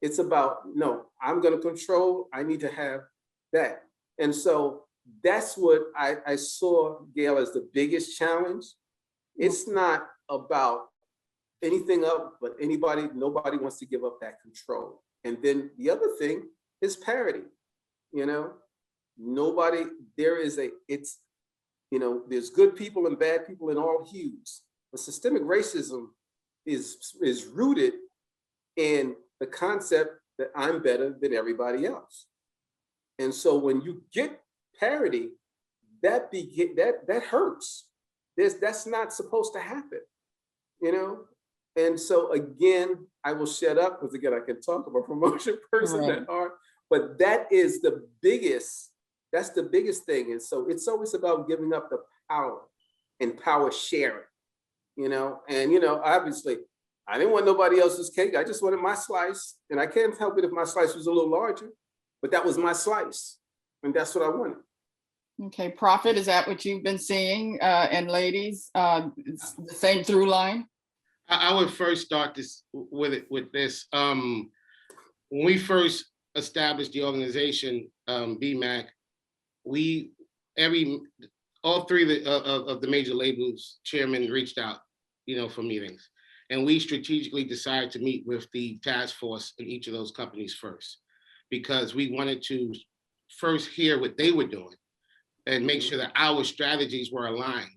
it's about, no, I'm going to control, I need to have that. And so that's what I saw, Gail, as the biggest challenge. It's not about anything up, but nobody wants to give up that control. And then the other thing is parity. There's good people and bad people in all hues, but systemic racism is rooted in the concept that I'm better than everybody else. And so when you get parity, that hurts. That's not supposed to happen, And so again, I will shut up because again, I can talk about promotion person Right. at heart, but that's the biggest thing. And so it's always about giving up the power and power sharing, obviously I didn't want nobody else's cake. I just wanted my slice, and I can't help it if my slice was a little larger, but that was my slice. And that's what I wanted. Okay, Prophet, is that what you've been seeing? And ladies, it's the same through line? I would first start with this. When we first established the organization, BMAC, all three of the major labels chairmen reached out, for meetings. And we strategically decided to meet with the task force in each of those companies first, because we wanted to first hear what they were doing and make sure that our strategies were aligned.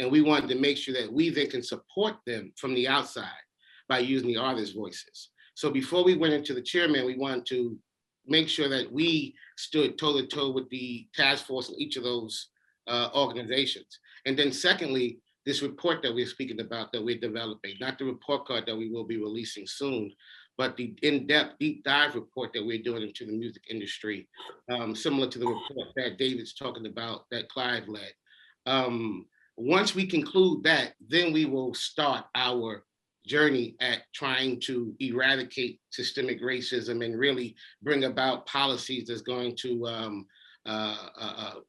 And we wanted to make sure that we then can support them from the outside by using the artists' voices. So before we went into the chairman, we wanted to make sure that we stood toe to toe with the task force in each of those organizations. And then secondly, this report that we're speaking about that we're developing, not the report card that we will be releasing soon, but the in-depth, deep dive report that we're doing into the music industry, similar to the report that David's talking about, that Clive led. Once we conclude that, then we will start our journey at trying to eradicate systemic racism and really bring about policies that's going to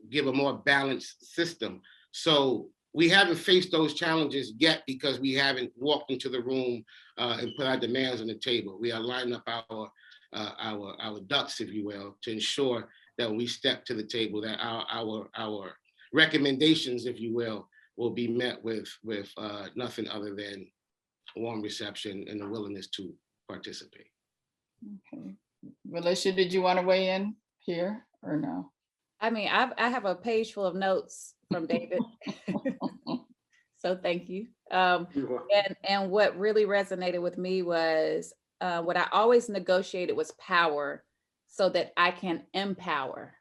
give a more balanced system. So we haven't faced those challenges yet because we haven't walked into the room and put our demands on the table. We are lining up our ducks, if you will, to ensure that when we step to the table, that our recommendations, if you will be met with nothing other than warm reception and a willingness to participate. Okay. Alicia, did you want to weigh in here or no? I mean, I have a page full of notes from David. So thank you. And what really resonated with me was what I always negotiated was power so that I can empower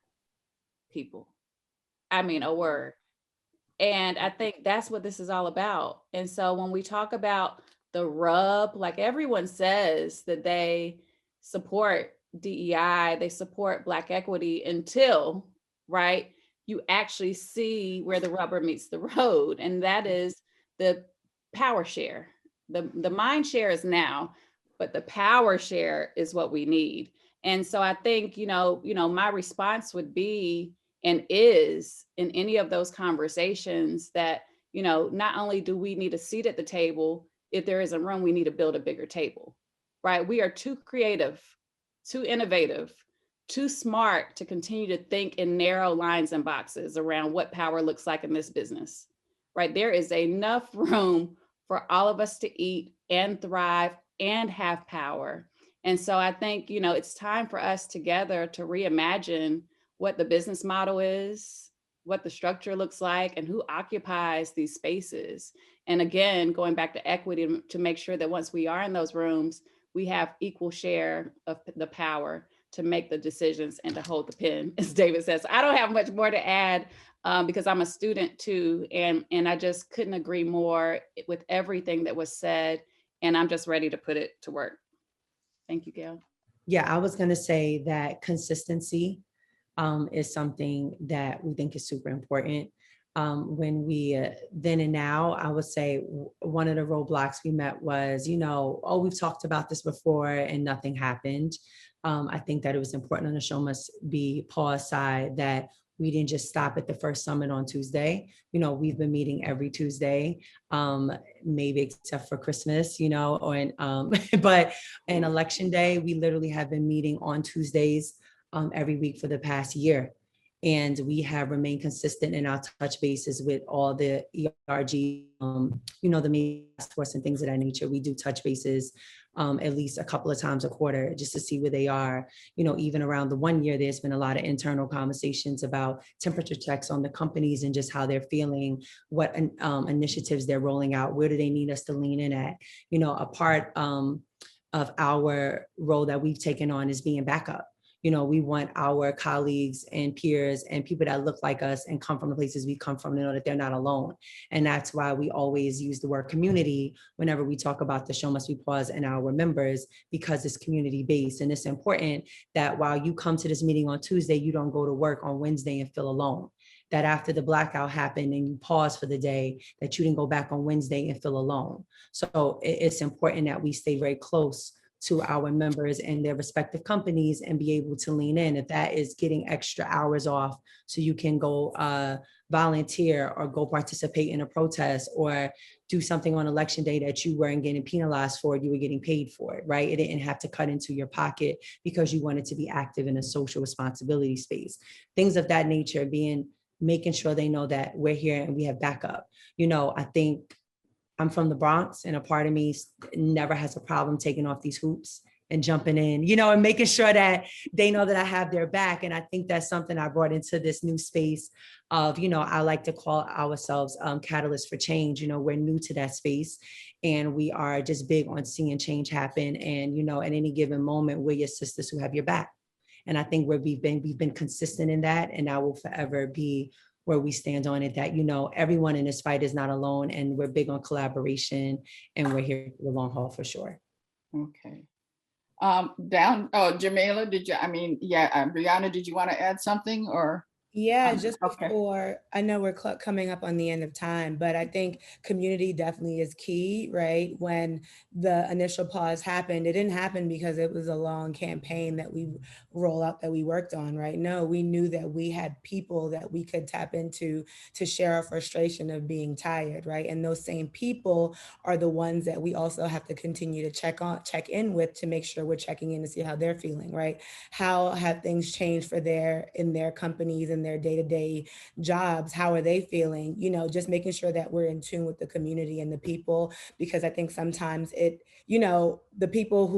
people. I mean, a word. And I think that's what this is all about. And so when we talk about the rub, like everyone says that they support DEI, they support Black equity until, right, you actually see where the rubber meets the road. And that is the power share. The mind share is now, but the power share is what we need. And so I think, my response would be, and is in any of those conversations that, not only do we need a seat at the table, if there isn't room, we need to build a bigger table, right? We are too creative, too innovative, too smart to continue to think in narrow lines and boxes around what power looks like in this business, right? There is enough room for all of us to eat and thrive and have power. And so I think, it's time for us together to reimagine what the business model is, what the structure looks like, and who occupies these spaces. And again, going back to equity, to make sure that once we are in those rooms, we have equal share of the power to make the decisions and to hold the pen, as David says. I don't have much more to add because I'm a student too, and I just couldn't agree more with everything that was said, and I'm just ready to put it to work. Thank you, Gail. Yeah, I was going to say that consistency is something that we think is super important. When we then and now, I would say one of the roadblocks we met was, we've talked about this before and nothing happened. I think that it was important on the show must be pause side that we didn't just stop at the first summit on Tuesday. We've been meeting every Tuesday, maybe except for Christmas, but in election day, we literally have been meeting on Tuesdays every week for the past year. And we have remained consistent in our touch bases with all the ERG, the media task force and things of that nature. We do touch bases at least a couple of times a quarter just to see where they are. Even around the 1 year, there's been a lot of internal conversations about temperature checks on the companies and just how they're feeling, what initiatives they're rolling out, where do they need us to lean in at. A part of our role that we've taken on is being backup. We want our colleagues and peers and people that look like us and come from the places we come from to know that they're not alone. And that's why we always use the word community whenever we talk about the Show Must Be Paused and our members, because it's community based. And it's important that while you come to this meeting on Tuesday, you don't go to work on Wednesday and feel alone. That after the blackout happened and you pause for the day, that you didn't go back on Wednesday and feel alone. So it's important that we stay very close to our members and their respective companies and be able to lean in. If that is getting extra hours off so you can go volunteer or go participate in a protest or do something on election day that you weren't getting penalized for, you were getting paid for it, right? It didn't have to cut into your pocket because you wanted to be active in a social responsibility space. Things of that nature, making sure they know that we're here and we have backup. I think I'm from the Bronx, and a part of me never has a problem taking off these hoops and jumping in, and making sure that they know that I have their back. And I think that's something I brought into this new space of, I like to call ourselves catalysts for change. We're new to that space and we are just big on seeing change happen. And, at any given moment, we're your sisters who have your back. And I think we've been consistent in that, and that will forever be where we stand on it, that, everyone in this fight is not alone, and we're big on collaboration, and we're here for the long haul for sure. Okay. Jamila, Brianna, did you want to add something or? Yeah, just Okay. before, I know we're coming up on the end of time, but I think community definitely is key, right? When the initial pause happened, it didn't happen because it was a long campaign that we roll out that we worked on, right? No, we knew that we had people that we could tap into to share our frustration of being tired, right? And those same people are the ones that we also have to continue to check in with to make sure we're checking in to see how they're feeling, right? How have things changed in their companies and their day-to-day jobs? How are they feeling? Just making sure that we're in tune with the community and the people, because I think sometimes the people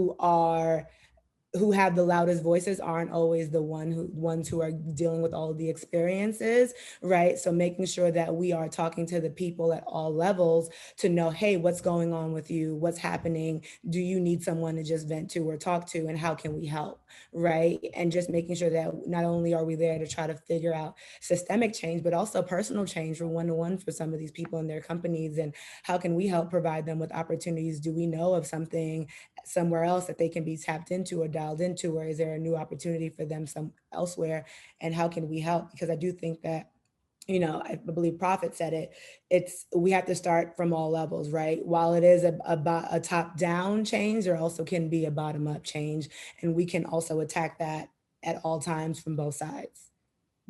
who have the loudest voices aren't always the ones who are dealing with all of the experiences, right? So making sure that we are talking to the people at all levels to know, hey, what's going on with you? What's happening? Do you need someone to just vent to or talk to? And how can we help, right? And just making sure that not only are we there to try to figure out systemic change, but also personal change for one-to-one for some of these people in their companies. And how can we help provide them with opportunities? Do we know of something somewhere else that they can be tapped into or dialed into, or is there a new opportunity for them elsewhere? And how can we help? Because I do think that, I believe Prophet said we have to start from all levels, right? While it is a top-down change, there also can be a bottom-up change, and we can also attack that at all times from both sides.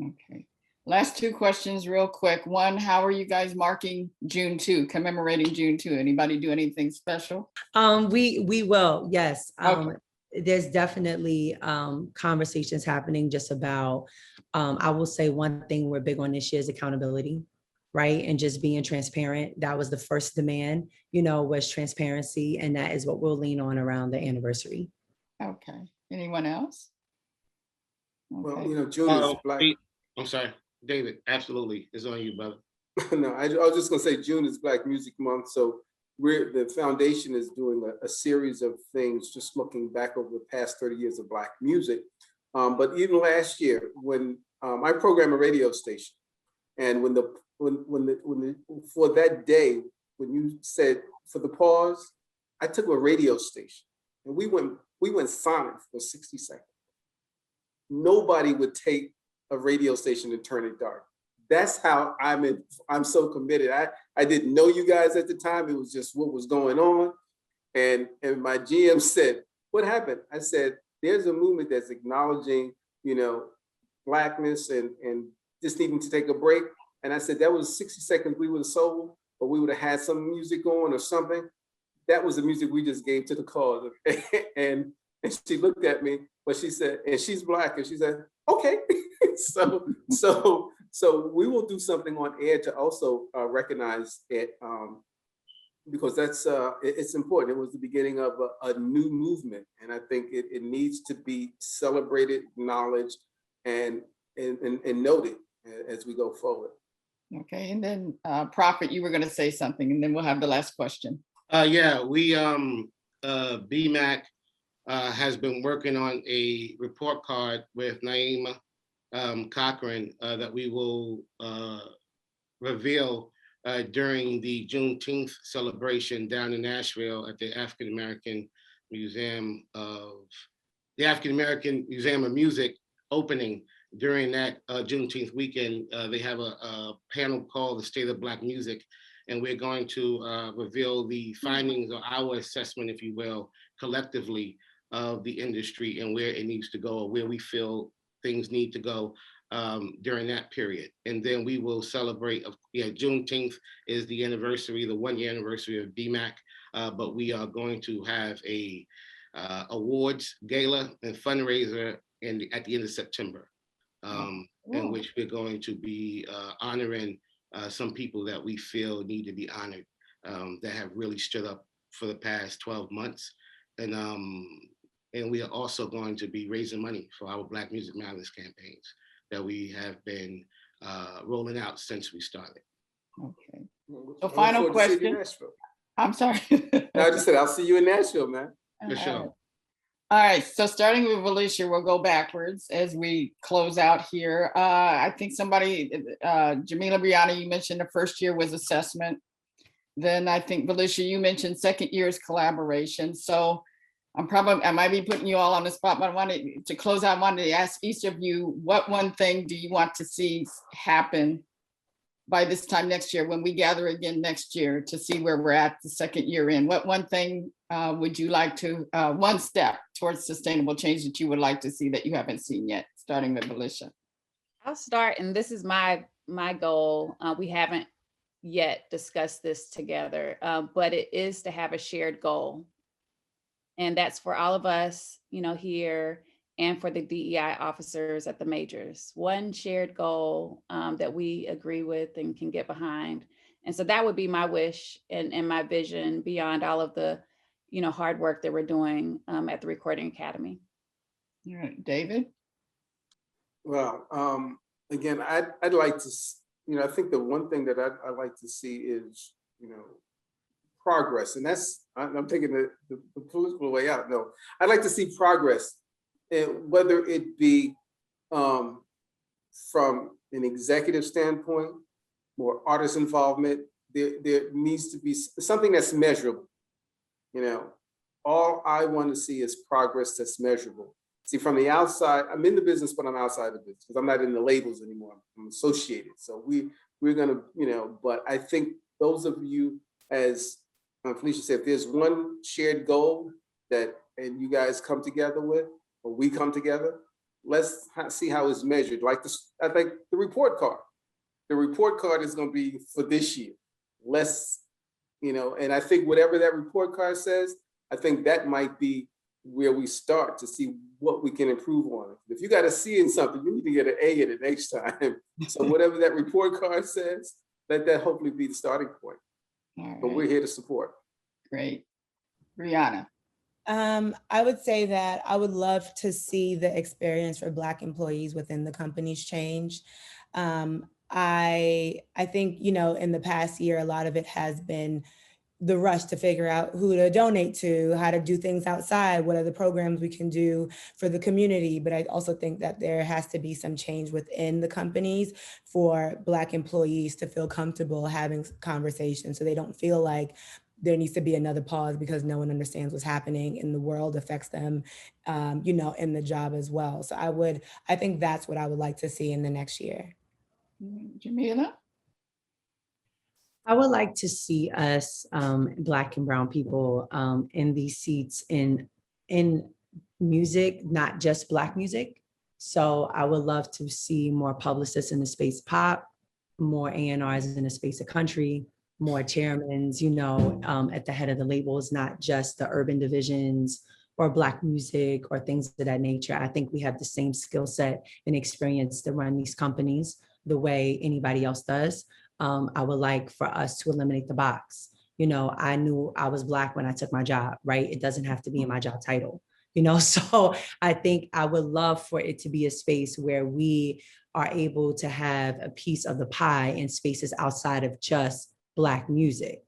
Okay. Last two questions real quick. One, how are you guys marking June 2, commemorating June 2? Anybody do anything special? We will, yes. Okay. There's definitely conversations happening just about, I will say one thing we're big on this year is accountability, right? And just being transparent. That was the first demand, was transparency. And that is what we'll lean on around the anniversary. Okay. Anyone else? Okay. Well, June is Black. I'm sorry, David, absolutely. It's on you, brother. No, I was just gonna say June is Black Music Month. So the foundation is doing a series of things, just looking back over the past 30 years of Black music. But even last year, when I program a radio station, and for that day, when you said for the pause, I took a radio station and we went silent for 60 seconds. Nobody would take a radio station and turn it dark. That's how I'm so committed. I didn't know you guys at the time. It was just what was going on. And my GM said, what happened? I said, there's a movement that's acknowledging, Blackness and just needing to take a break. And I said, that was 60 seconds we would have sold, or we would have had some music on or something. That was the music we just gave to the cause. And And she looked at me, but she said, and she's Black, and she said, okay. So we will do something on air to also recognize it, because that's it's important. It was the beginning of a new movement, and I think it needs to be celebrated, acknowledged, and noted as we go forward. Okay, and then Prophet, you were going to say something, and then we'll have the last question. Yeah, we BMAC has been working on a report card with Naima Cochran that we will reveal during the Juneteenth celebration down in Nashville at the African American Museum of Music opening. During that Juneteenth weekend, they have a panel called the State of Black Music, and we're going to reveal the findings of our assessment, if you will, collectively of the industry and where it needs to go, or where we feel things need to go during that period. And then we will celebrate, Juneteenth is the anniversary, the 1-year anniversary of BMAC, but we are going to have a awards gala and fundraiser at the end of September, in which we're going to be honoring some people that we feel need to be honored, that have really stood up for the past 12 months. And we are also going to be raising money for our Black Music Matters campaigns that we have been rolling out since we started. Okay. So final question. I'm sorry. No, I just said, I'll see you in Nashville, man. For sure. All right, so starting with Alicia, we'll go backwards as we close out here. I think somebody, Jamila Brianna, you mentioned the first year was assessment. Then I think, Alicia, you mentioned second year is collaboration. So I might be putting you all on the spot, but I wanted to close out, I wanted to ask each of you, what one thing do you want to see happen by this time next year, when we gather again next year to see where we're at the second year in? What one thing would you like to, one step towards sustainable change that you would like to see that you haven't seen yet, starting with Alicia? I'll start, and this is my goal. We haven't yet discussed this together, but it is to have a shared goal. And that's for all of us, here, and for the DEI officers at the majors. One shared goal that we agree with and can get behind. And so that would be my wish and my vision beyond all of the, hard work that we're doing at the Recording Academy. All right, David? Well, again, I'd like to, I think the one thing that I'd like to see is, progress. And that's, I'm taking the political way out. No, I'd like to see progress, and whether it be from an executive standpoint, more artist involvement, there needs to be something that's measurable. All I want to see is progress that's measurable. See, from the outside, I'm in the business, but I'm outside the business because I'm not in the labels anymore. I'm associated. So we're gonna, but I think those of you, as Felicia said, if there's one shared goal and you guys come together with, or we come together, let's see how it's measured. Like this, I think the report card. The report card is going to be for this year. Let's, and I think whatever that report card says, I think that might be where we start to see what we can improve on. If you got a C in something, you need to get an A in it next time. So whatever that report card says, let that hopefully be the starting point. Right. But we're here to support. Great. Brianna? I would say that I would love to see the experience for Black employees within the companies change. I think, in the past year, a lot of it has been the rush to figure out who to donate to, how to do things outside, what are the programs we can do for the community. But I also think that there has to be some change within the companies for Black employees to feel comfortable having conversations, so they don't feel like there needs to be another pause because no one understands what's happening in the world, affects them, in the job as well. So I think that's what I would like to see in the next year. Jamila? I would like to see us, Black and Brown people, in these seats in music, not just Black music. So I would love to see more publicists in the space pop, more A&Rs in the space of country, more chairmans, at the head of the labels, not just the urban divisions or Black music or things of that nature. I think we have the same skill set and experience to run these companies the way anybody else does. I would like for us to eliminate the box. You know, I knew I was Black when I took my job, right? It doesn't have to be in my job title, you know? So I think I would love for it to be a space where we are able to have a piece of the pie in spaces outside of just Black music.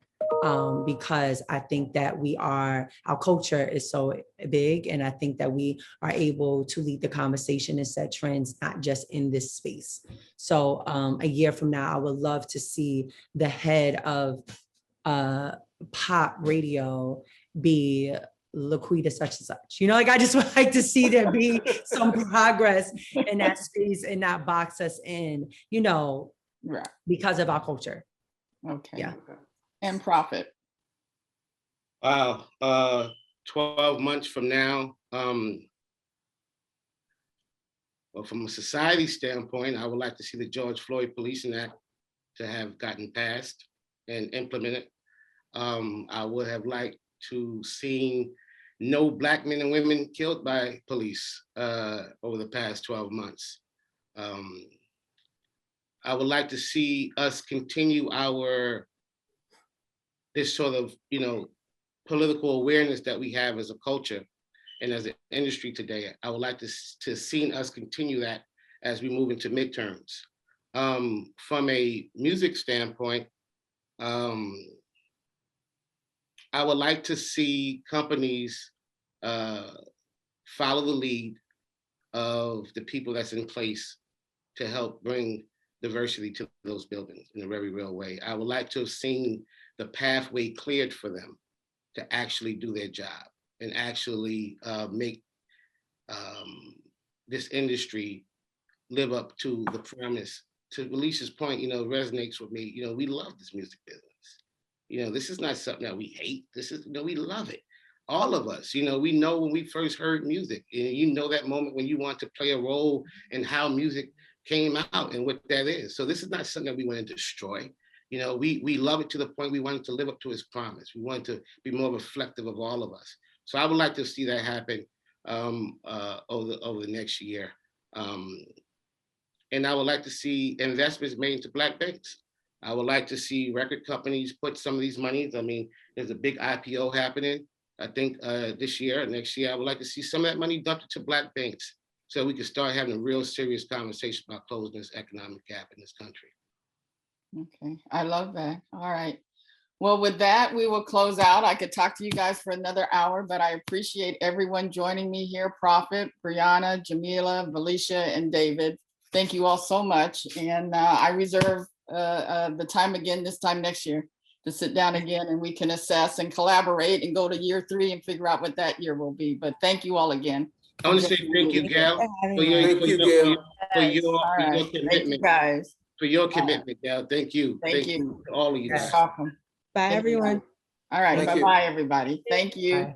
Because I think that our culture is so big, and I think that we are able to lead the conversation and set trends, not just in this space. So a year from now, I would love to see the head of pop radio be Laquita such and such. You know, like I just would like to see there be some progress in that space and not box us in, you know, Right. because of our culture. Okay. Yeah. And Prophet. Wow, 12 months from now, well, from a society standpoint, I would like to see the George Floyd Policing Act to have gotten passed and implemented. I would have liked to see no Black men and women killed by police over the past 12 months. I would like to see us continue this sort of, you know, political awareness that we have as a culture and as an industry today. I would like to see us continue that as we move into midterms. From a music standpoint, I would like to see companies follow the lead of the people that's in place to help bring diversity to those buildings in a very real way. I would like to have seen the pathway cleared for them to actually do their job and actually make this industry live up to the promise. To Alicia's point, you know, resonates with me. You know, we love this music business. You know, this is not something that we hate. This is, you know, we love it. All of us, you know, we know when we first heard music, and you know that moment when you want to play a role in how music came out and what that is. So this is not something that we want to destroy. You know, we love it to the point we wanted to live up to his promise. We wanted to be more reflective of all of us. So I would like to see that happen over the next year. And I would like to see investments made into Black banks. I would like to see record companies put some of these monies. I mean, there's a big IPO happening, I think this year, next year. I would like to see some of that money dumped into Black banks so we can start having a real serious conversation about closing this economic gap in this country. Okay, I love that. All right. Well, with that, we will close out. I could talk to you guys for another hour, but I appreciate everyone joining me here. Prophet, Brianna, Jamila, Valicia, and David. Thank you all so much. And I reserve the time again this time next year to sit down again and we can assess and collaborate and go to year 3 and figure out what that year will be. But thank you all again. I want to say thank you, Gail, for your commitment. Thank you, guys. For your commitment, Gail. Thank you. Thank you. To all of you guys. You're welcome. Bye, Thank you. everyone. All right. Thank you. Bye-bye, everybody. Thank you. Bye.